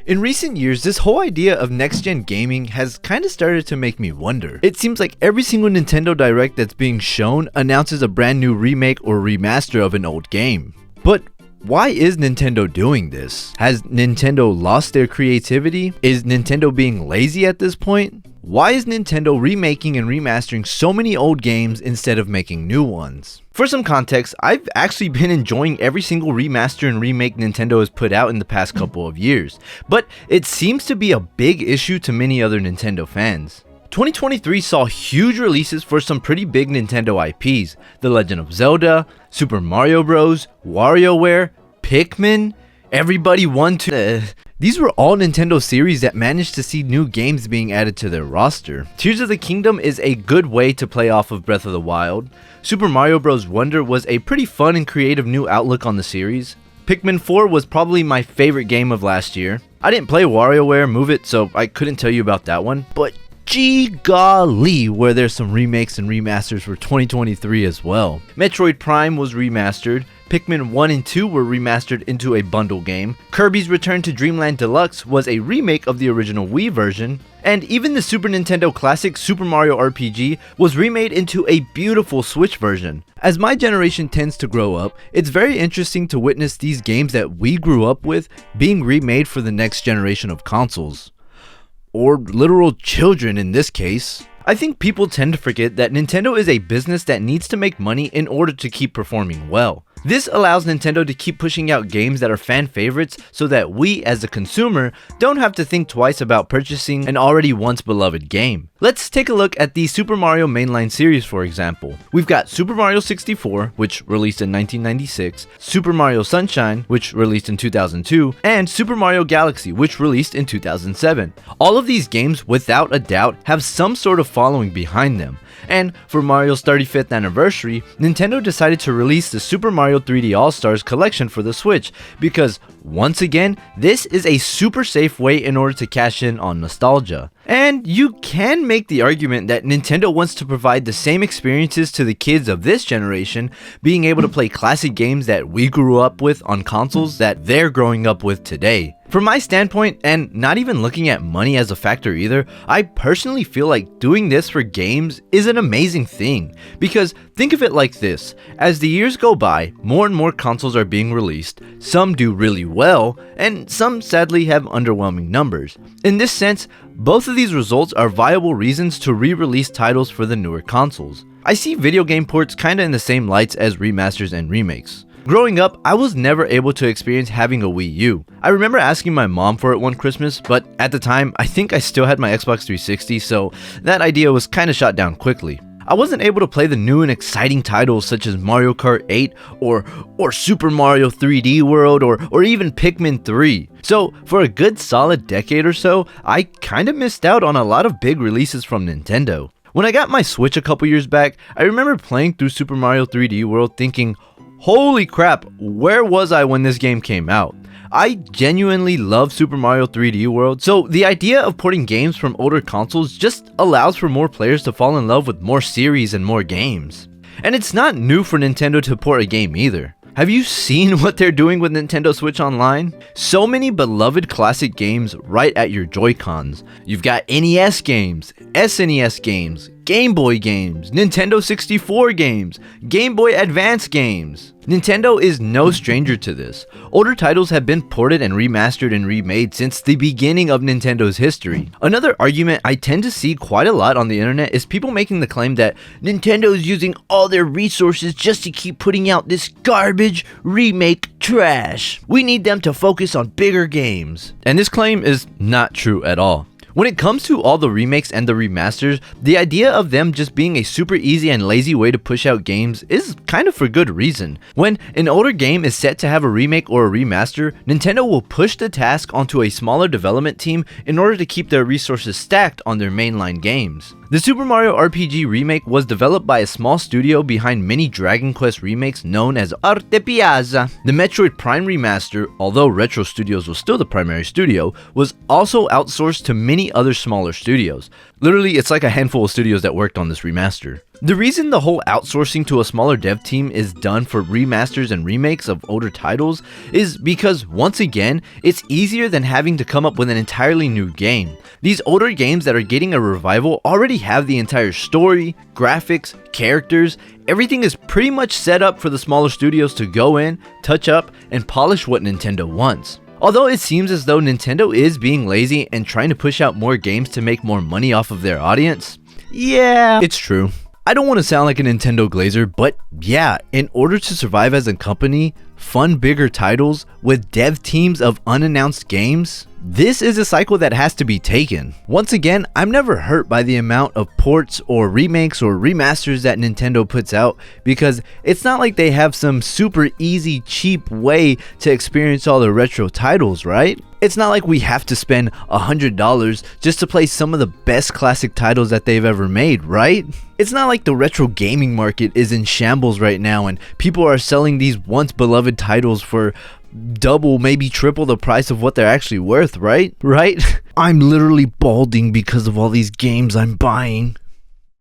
In recent years, this whole idea of next-gen gaming has kinda started to make me wonder. It seems like every single Nintendo Direct that's being shown announces a brand new remake or remaster of an old game. But why is Nintendo doing this? Has Nintendo lost their creativity? Is Nintendo being lazy at this point? Why is Nintendo remaking and remastering so many old games instead of making new ones? For some context, I've actually been enjoying every single remaster and remake Nintendo has put out in the past couple of years, but it seems to be a big issue to many other Nintendo fans. 2023 saw huge releases for some pretty big Nintendo IPs: The Legend of Zelda, Super Mario Bros., WarioWare, Pikmin, Everybody 1-2. These were all Nintendo series that managed to see new games being added to their roster. Tears of the Kingdom is a good way to play off of Breath of the Wild. Super Mario Bros. Wonder was a pretty fun and creative new outlook on the series. Pikmin 4 was probably my favorite game of last year. I didn't play WarioWare Move It, so I couldn't tell you about that one, but gee golly, were there some remakes and remasters for 2023 as well. Metroid Prime was remastered, Pikmin 1 and 2 were remastered into a bundle game, Kirby's Return to Dreamland Deluxe was a remake of the original Wii version, and even the Super Nintendo classic Super Mario RPG was remade into a beautiful Switch version. As my generation tends to grow up, it's very interesting to witness these games that we grew up with being remade for the next generation of consoles. Or literal children in this case. I think people tend to forget that Nintendo is a business that needs to make money in order to keep performing well. This allows Nintendo to keep pushing out games that are fan favorites so that we, as a consumer, don't have to think twice about purchasing an already once beloved game. Let's take a look at the Super Mario mainline series, for example. We've got Super Mario 64, which released in 1996, Super Mario Sunshine, which released in 2002, and Super Mario Galaxy, which released in 2007. All of these games, without a doubt, have some sort of following behind them. And for Mario's 35th anniversary, Nintendo decided to release the Super Mario 3D All-Stars collection for the Switch because, once again, this is a super safe way in order to cash in on nostalgia. And you can make the argument that Nintendo wants to provide the same experiences to the kids of this generation, being able to play classic games that we grew up with on consoles that they're growing up with today. From my standpoint, and not even looking at money as a factor either, I personally feel like doing this for games is an amazing thing. Because think of it like this, as the years go by, more and more consoles are being released, some do really well, and some sadly have underwhelming numbers. In this sense, both of these results are viable reasons to re-release titles for the newer consoles. I see video game ports kinda in the same lights as remasters and remakes. Growing up, I was never able to experience having a Wii U. I remember asking my mom for it one Christmas, but at the time, I think I still had my Xbox 360, so that idea was kinda shot down quickly. I wasn't able to play the new and exciting titles such as Mario Kart 8 or Super Mario 3D World or even Pikmin 3. So for a good solid decade or so, I kinda missed out on a lot of big releases from Nintendo. When I got my Switch a couple years back, I remember playing through Super Mario 3D World thinking, holy crap, where was I when this game came out? I genuinely love Super Mario 3D World, so the idea of porting games from older consoles just allows for more players to fall in love with more series and more games. And it's not new for Nintendo to port a game either. Have you seen what they're doing with Nintendo Switch Online? So many beloved classic games right at your Joy-Cons. You've got NES games, SNES games, Game Boy games, Nintendo 64 games, Game Boy Advance games. Nintendo is no stranger to this. Older titles have been ported and remastered and remade since the beginning of Nintendo's history. Another argument I tend to see quite a lot on the internet is people making the claim that Nintendo is using all their resources just to keep putting out this garbage remake trash. We need them to focus on bigger games. And this claim is not true at all. When it comes to all the remakes and the remasters, the idea of them just being a super easy and lazy way to push out games is kind of for good reason. When an older game is set to have a remake or a remaster, Nintendo will push the task onto a smaller development team in order to keep their resources stacked on their mainline games. The Super Mario RPG remake was developed by a small studio behind many Dragon Quest remakes known as Arte Piazza. The Metroid Prime remaster, although Retro Studios was still the primary studio, was also outsourced to many many other smaller studios. Literally, it's like a handful of studios that worked on this remaster. The reason the whole outsourcing to a smaller dev team is done for remasters and remakes of older titles is because, once again, it's easier than having to come up with an entirely new game. These older games that are getting a revival already have the entire story, graphics, characters. Everything is pretty much set up for the smaller studios to go in, touch up, and polish what Nintendo wants. Although it seems as though Nintendo is being lazy and trying to push out more games to make more money off of their audience, yeah, it's true. I don't want to sound like a Nintendo glazer, but yeah, in order to survive as a company, fund bigger titles with dev teams of unannounced games, this is a cycle that has to be taken. Once again, I'm never hurt by the amount of ports or remakes or remasters that Nintendo puts out, because it's not like they have some super easy, cheap way to experience all the retro titles, right? It's not like we have to spend $100 just to play some of the best classic titles that they've ever made, right? It's not like the retro gaming market is in shambles right now and people are selling these once beloved titles for double, maybe triple the price of what they're actually worth, right? I'm literally balding because of all these games I'm buying.